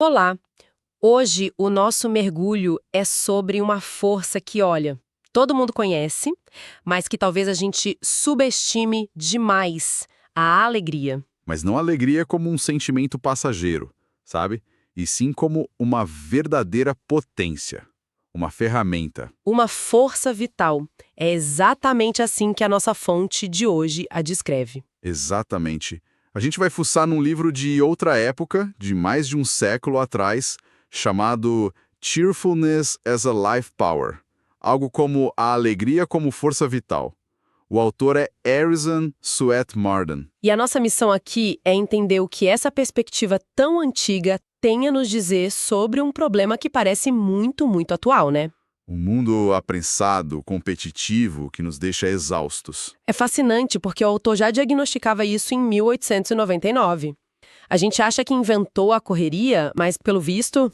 Olá! Hoje o nosso mergulho é sobre uma força que, olha, todo mundo conhece, mas que talvez a gente subestime demais: a alegria. Mas não a alegria como um sentimento passageiro, sabe? E sim como uma verdadeira potência, uma ferramenta. Uma força vital. É exatamente assim que a nossa fonte de hoje a descreve. Exatamente. A gente vai fuçar num livro de outra época, de mais de um século atrás, chamado Cheerfulness as a Life Power. Algo como a alegria como força vital. O autor é Harrison Sweat Marden. E a nossa missão aqui é entender o que essa perspectiva tão antiga tem a nos dizer sobre um problema que parece muito, muito atual, né? Um mundo apressado, competitivo, que nos deixa exaustos. É fascinante porque o autor já diagnosticava isso em 1899. A gente acha que inventou a correria, mas pelo visto...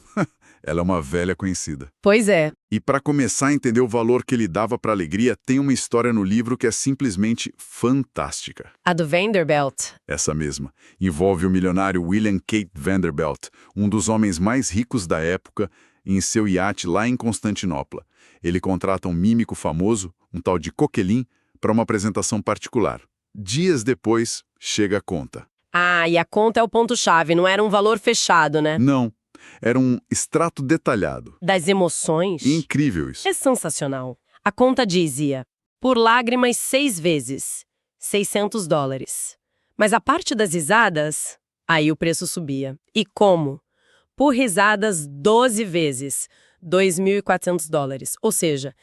Ela é uma velha conhecida. Pois é. E para começar a entender o valor que ele dava para a alegria, tem uma história no livro que é simplesmente fantástica. A do Vanderbilt. Essa mesma. Envolve o milionário William Kate Vanderbilt, um dos homens mais ricos da época, em seu iate lá em Constantinopla. Ele contrata um mímico famoso, um tal de Coquelin, para uma apresentação particular. Dias depois, chega a conta. Ah, e a conta é o ponto-chave, não era um valor fechado, né? Não, era um extrato detalhado. Das emoções. Incrível isso. É sensacional. A conta dizia, por lágrimas 6 vezes, $600. Mas a parte das risadas, aí o preço subia. E como? Por risadas 12 vezes, $2.400. Ou seja,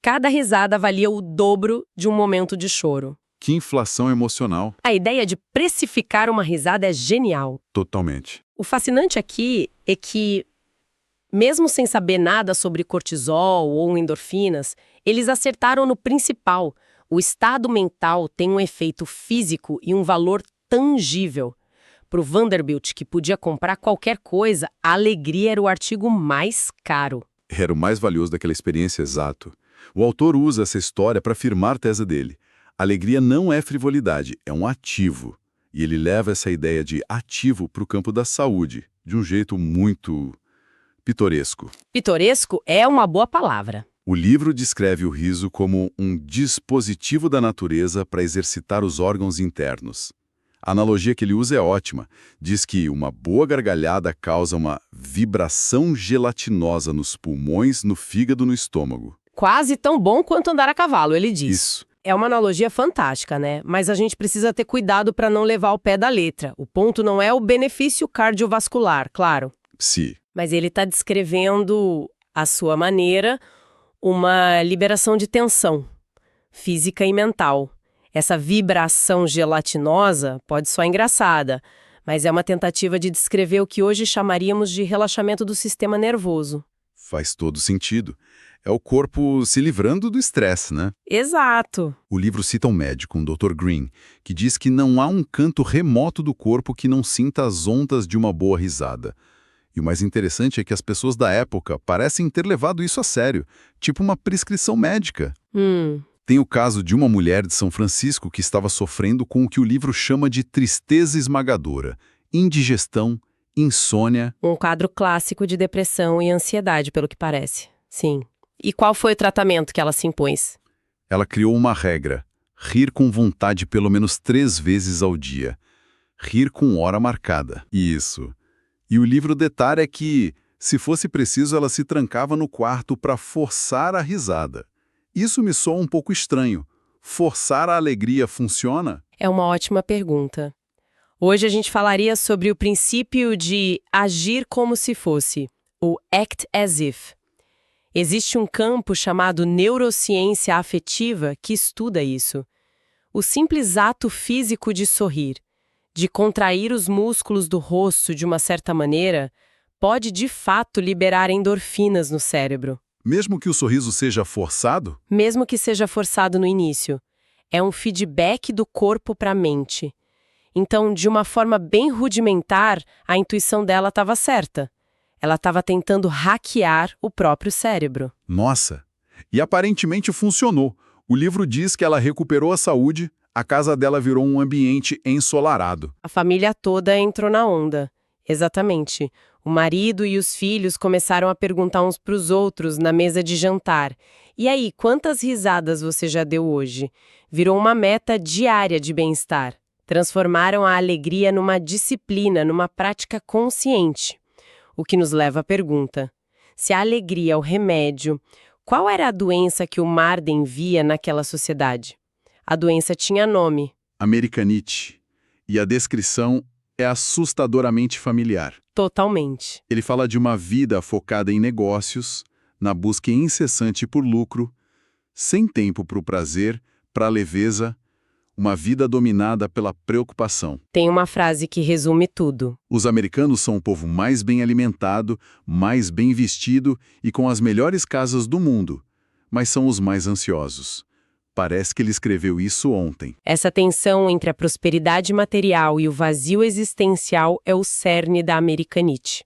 cada risada valia o dobro de um momento de choro. Que inflação emocional. A ideia de precificar uma risada é genial. Totalmente. O fascinante aqui é que, mesmo sem saber nada sobre cortisol ou endorfinas, eles acertaram no principal. O estado mental tem um efeito físico e um valor tangível. Para o Vanderbilt, que podia comprar qualquer coisa, a alegria era o artigo mais caro. Era o mais valioso daquela experiência, exato. O autor usa essa história para afirmar a tese dele. A alegria não é frivolidade, é um ativo. E ele leva essa ideia de ativo para o campo da saúde, de um jeito muito pitoresco. Pitoresco é uma boa palavra. O livro descreve o riso como um dispositivo da natureza para exercitar os órgãos internos. A analogia que ele usa é ótima. Diz que uma boa gargalhada causa uma vibração gelatinosa nos pulmões, no fígado e no estômago. Quase tão bom quanto andar a cavalo, ele diz. Isso. É uma analogia fantástica, né? Mas a gente precisa ter cuidado para não levar ao pé da letra. O ponto não é o benefício cardiovascular, claro. Sim. Mas ele está descrevendo, à sua maneira, uma liberação de tensão física e mental. Essa vibração gelatinosa pode soar engraçada, mas é uma tentativa de descrever o que hoje chamaríamos de relaxamento do sistema nervoso. Faz todo sentido. É o corpo se livrando do estresse, né? Exato. O livro cita um médico, um Dr. Green, que diz que não há um canto remoto do corpo que não sinta as ondas de uma boa risada. E o mais interessante é que as pessoas da época parecem ter levado isso a sério, tipo uma prescrição médica. Tem o caso de uma mulher de São Francisco que estava sofrendo com o que o livro chama de tristeza esmagadora, indigestão, insônia. Um quadro clássico de depressão e ansiedade, pelo que parece. Sim. E qual foi o tratamento que ela se impôs? Ela criou uma regra: rir com vontade pelo menos 3 vezes ao dia. Rir com hora marcada. Isso. E o livro detalha que, se fosse preciso, ela se trancava no quarto para forçar a risada. Isso me soa um pouco estranho. Forçar a alegria funciona? É uma ótima pergunta. Hoje a gente falaria sobre o princípio de agir como se fosse, o act as if. Existe um campo chamado neurociência afetiva que estuda isso. O simples ato físico de sorrir, de contrair os músculos do rosto de uma certa maneira, pode de fato liberar endorfinas no cérebro. Mesmo que o sorriso seja forçado? Mesmo que seja forçado no início. É um feedback do corpo para a mente. Então, de uma forma bem rudimentar, a intuição dela estava certa. Ela estava tentando hackear o próprio cérebro. Nossa! E aparentemente funcionou. O livro diz que ela recuperou a saúde, a casa dela virou um ambiente ensolarado. A família toda entrou na onda. Exatamente. O marido e os filhos começaram a perguntar uns para os outros na mesa de jantar. E aí, quantas risadas você já deu hoje? Virou uma meta diária de bem-estar. Transformaram a alegria numa disciplina, numa prática consciente. O que nos leva à pergunta: se a alegria é o remédio, qual era a doença que o Marden via naquela sociedade? A doença tinha nome. Americanite. E a descrição é assustadoramente familiar. Totalmente. Ele fala de uma vida focada em negócios, na busca incessante por lucro, sem tempo para o prazer, para a leveza, uma vida dominada pela preocupação. Tem uma frase que resume tudo. Os americanos são o povo mais bem alimentado, mais bem vestido e com as melhores casas do mundo, mas são os mais ansiosos. Parece que ele escreveu isso ontem. Essa tensão entre a prosperidade material e o vazio existencial é o cerne da americanite.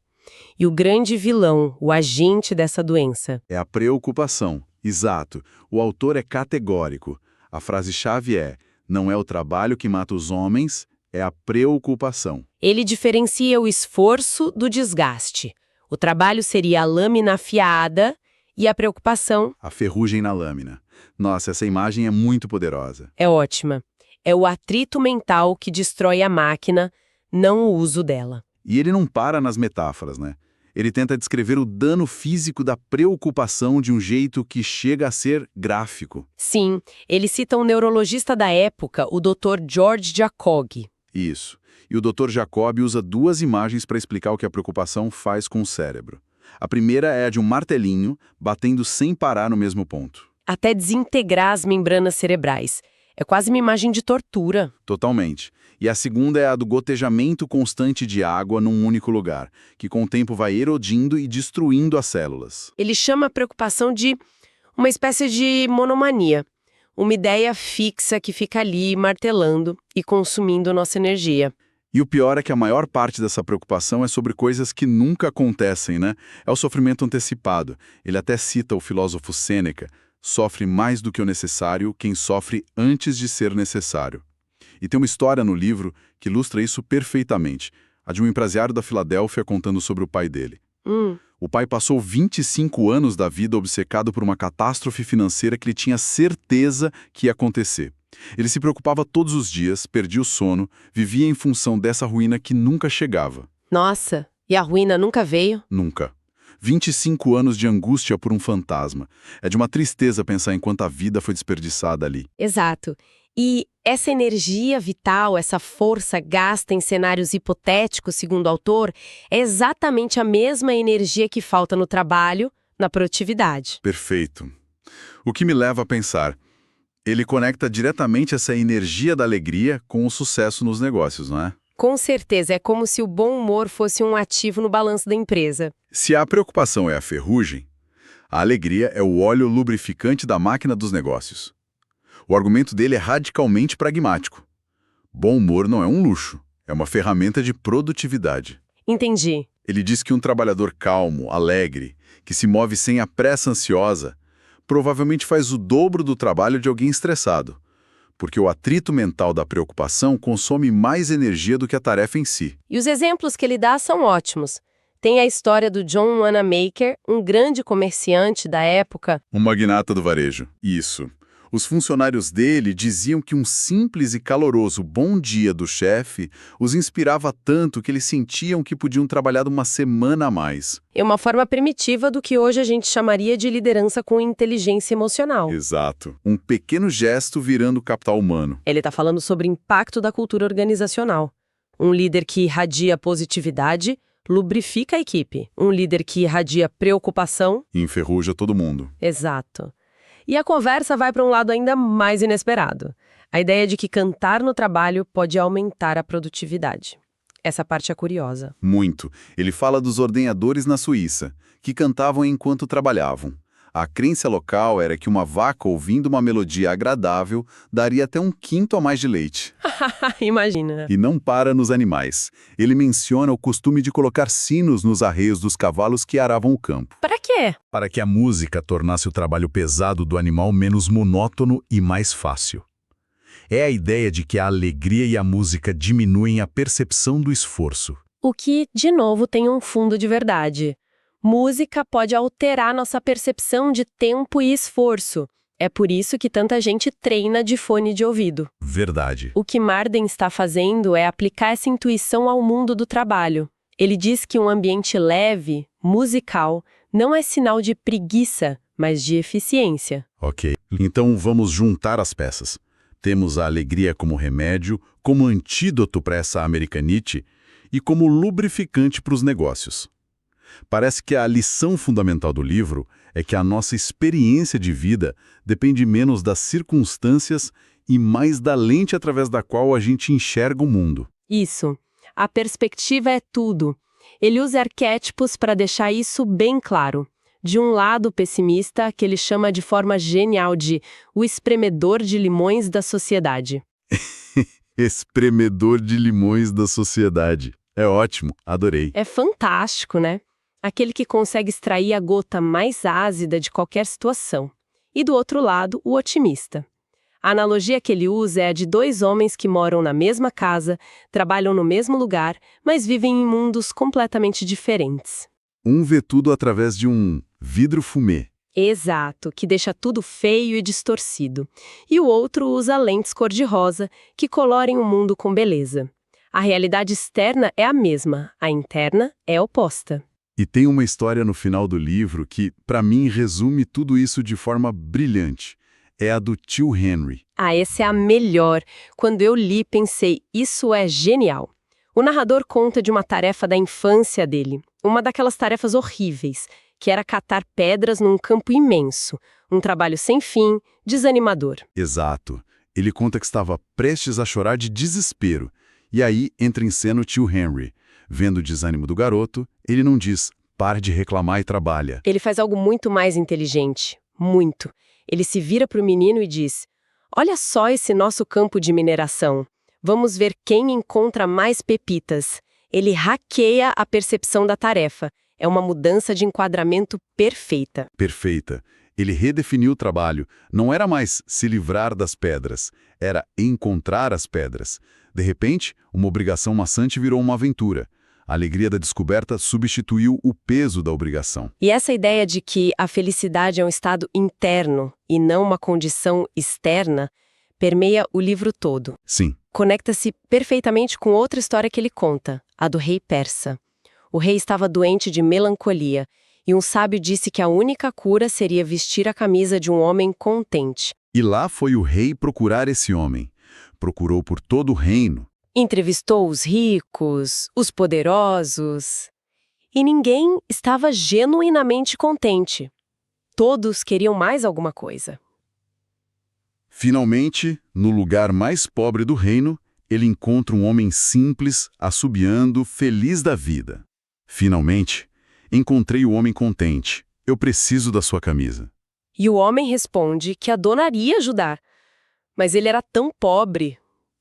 E o grande vilão, o agente dessa doença. É a preocupação. Exato. O autor é categórico. A frase-chave é: não é o trabalho que mata os homens, é a preocupação. Ele diferencia o esforço do desgaste. O trabalho seria a lâmina afiada e a preocupação... A ferrugem na lâmina. Nossa, essa imagem é muito poderosa. É ótima. É o atrito mental que destrói a máquina, não o uso dela. E ele não para nas metáforas, né? Ele tenta descrever o dano físico da preocupação de um jeito que chega a ser gráfico. Sim, ele cita um neurologista da época, o Dr. George Jacobi. Isso. E o Dr. Jacobi usa duas imagens para explicar o que a preocupação faz com o cérebro. A primeira é a de um martelinho batendo sem parar no mesmo ponto. Até desintegrar as membranas cerebrais. É quase uma imagem de tortura. Totalmente. E a segunda é a do gotejamento constante de água num único lugar, que com o tempo vai erodindo e destruindo as células. Ele chama a preocupação de uma espécie de monomania. Uma ideia fixa que fica ali martelando e consumindo nossa energia. E o pior é que a maior parte dessa preocupação é sobre coisas que nunca acontecem, né? É o sofrimento antecipado. Ele até cita o filósofo Sêneca: sofre mais do que o necessário quem sofre antes de ser necessário. E tem uma história no livro que ilustra isso perfeitamente, a de um empresário da Filadélfia contando sobre o pai dele. O pai passou 25 anos da vida obcecado por uma catástrofe financeira que ele tinha certeza que ia acontecer. Ele se preocupava todos os dias, perdia o sono, vivia em função dessa ruína que nunca chegava. Nossa, e a ruína nunca veio? Nunca. 25 anos de angústia por um fantasma. É de uma tristeza pensar em quanta vida foi desperdiçada ali. Exato. E essa energia vital, essa força gasta em cenários hipotéticos, segundo o autor, é exatamente a mesma energia que falta no trabalho, na produtividade. Perfeito. O que me leva a pensar, ele conecta diretamente essa energia da alegria com o sucesso nos negócios, não é? Com certeza, é como se o bom humor fosse um ativo no balanço da empresa. Se a preocupação é a ferrugem, a alegria é o óleo lubrificante da máquina dos negócios. O argumento dele é radicalmente pragmático. Bom humor não é um luxo, é uma ferramenta de produtividade. Entendi. Ele diz que um trabalhador calmo, alegre, que se move sem a pressa ansiosa, provavelmente faz o dobro do trabalho de alguém estressado, porque o atrito mental da preocupação consome mais energia do que a tarefa em si. E os exemplos que ele dá são ótimos. Tem a história do John Wanamaker, um grande comerciante da época. Um magnata do varejo. Isso. Os funcionários dele diziam que um simples e caloroso bom dia do chefe os inspirava tanto que eles sentiam que podiam trabalhar uma semana a mais. É uma forma primitiva do que hoje a gente chamaria de liderança com inteligência emocional. Exato. Um pequeno gesto virando capital humano. Ele está falando sobre o impacto da cultura organizacional. Um líder que irradia positividade lubrifica a equipe. Um líder que irradia preocupação enferruja todo mundo. Exato. E a conversa vai para um lado ainda mais inesperado. A ideia de que cantar no trabalho pode aumentar a produtividade. Essa parte é curiosa. Muito. Ele fala dos ordenhadores na Suíça, que cantavam enquanto trabalhavam. A crença local era que uma vaca ouvindo uma melodia agradável daria até 1/5 a mais de leite. Imagina. E não para nos animais. Ele menciona o costume de colocar sinos nos arreios dos cavalos que aravam o campo. Para quê? Para que a música tornasse o trabalho pesado do animal menos monótono e mais fácil. É a ideia de que a alegria e a música diminuem a percepção do esforço. O que, de novo, tem um fundo de verdade. Música pode alterar nossa percepção de tempo e esforço. É por isso que tanta gente treina de fone de ouvido. Verdade. O que Marden está fazendo é aplicar essa intuição ao mundo do trabalho. Ele diz que um ambiente leve, musical, não é sinal de preguiça, mas de eficiência. Ok. Então vamos juntar as peças. Temos a alegria como remédio, como antídoto para essa americanite e como lubrificante para os negócios. Parece que a lição fundamental do livro é que a nossa experiência de vida depende menos das circunstâncias e mais da lente através da qual a gente enxerga o mundo. Isso. A perspectiva é tudo. Ele usa arquétipos para deixar isso bem claro. De um lado pessimista, que ele chama de forma genial de o espremedor de limões da sociedade. Espremedor de limões da sociedade. É ótimo, adorei. É fantástico, né? Aquele que consegue extrair a gota mais ácida de qualquer situação. E do outro lado, o otimista. A analogia que ele usa é a de dois homens que moram na mesma casa, trabalham no mesmo lugar, mas vivem em mundos completamente diferentes. Um vê tudo através de um vidro fumê. Exato, que deixa tudo feio e distorcido. E o outro usa lentes cor-de-rosa, que colorem o mundo com beleza. A realidade externa é a mesma, a interna é oposta. E tem uma história no final do livro que, para mim, resume tudo isso de forma brilhante. É a do tio Henry. Essa é a melhor. Quando eu li, pensei, isso é genial. O narrador conta de uma tarefa da infância dele, uma daquelas tarefas horríveis, que era catar pedras num campo imenso, um trabalho sem fim, desanimador. Exato. Ele conta que estava prestes a chorar de desespero. E aí entra em cena o tio Henry. Vendo o desânimo do garoto, ele não diz, pare de reclamar e trabalha. Ele faz algo muito mais inteligente. Muito. Ele se vira para o menino e diz, olha só esse nosso campo de mineração. Vamos ver quem encontra mais pepitas. Ele hackeia a percepção da tarefa. É uma mudança de enquadramento perfeita. Perfeita. Ele redefiniu o trabalho. Não era mais se livrar das pedras, era encontrar as pedras. De repente, uma obrigação maçante virou uma aventura. A alegria da descoberta substituiu o peso da obrigação. E essa ideia de que a felicidade é um estado interno e não uma condição externa permeia o livro todo. Sim. Conecta-se perfeitamente com outra história que ele conta, a do rei persa. O rei estava doente de melancolia e um sábio disse que a única cura seria vestir a camisa de um homem contente. E lá foi o rei procurar esse homem. Procurou por todo o reino. Entrevistou os ricos, os poderosos, e ninguém estava genuinamente contente. Todos queriam mais alguma coisa. Finalmente, no lugar mais pobre do reino, ele encontra um homem simples, assobiando, feliz da vida. Finalmente, encontrei o homem contente. Eu preciso da sua camisa. E o homem responde que adoraria ajudar, mas ele era tão pobre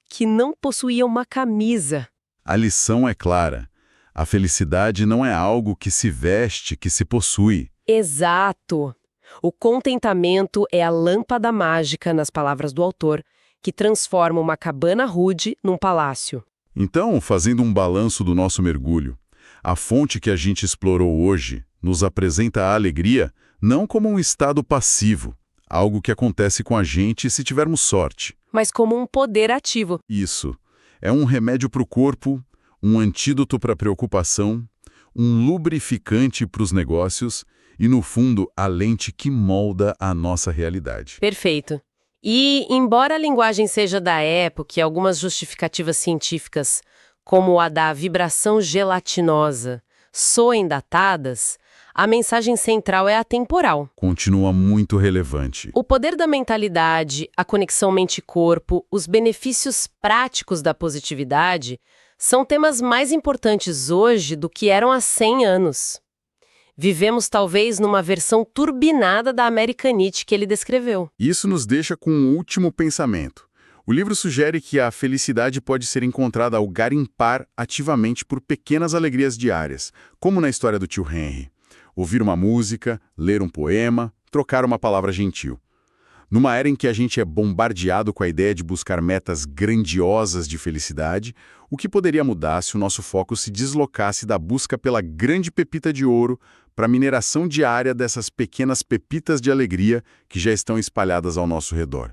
que não possuía uma camisa. A lição é clara. A felicidade não é algo que se veste, que se possui. Exato. O contentamento é a lâmpada mágica, nas palavras do autor, que transforma uma cabana rude num palácio. Então, fazendo um balanço do nosso mergulho, a fonte que a gente explorou hoje nos apresenta a alegria não como um estado passivo, algo que acontece com a gente se tivermos sorte. Mas como um poder ativo. Isso. É um remédio para o corpo, um antídoto para a preocupação, um lubrificante para os negócios e, no fundo, a lente que molda a nossa realidade. Perfeito. E, embora a linguagem seja da época e algumas justificativas científicas, como a da vibração gelatinosa, soem datadas, a mensagem central é atemporal. Continua muito relevante. O poder da mentalidade, a conexão mente-corpo, os benefícios práticos da positividade são temas mais importantes hoje do que eram há 100 anos. Vivemos talvez numa versão turbinada da americanite que ele descreveu. Isso nos deixa com um último pensamento. O livro sugere que a felicidade pode ser encontrada ao garimpar ativamente por pequenas alegrias diárias, como na história do tio Henry. Ouvir uma música, ler um poema, trocar uma palavra gentil. Numa era em que a gente é bombardeado com a ideia de buscar metas grandiosas de felicidade, o que poderia mudar se o nosso foco se deslocasse da busca pela grande pepita de ouro para a mineração diária dessas pequenas pepitas de alegria que já estão espalhadas ao nosso redor?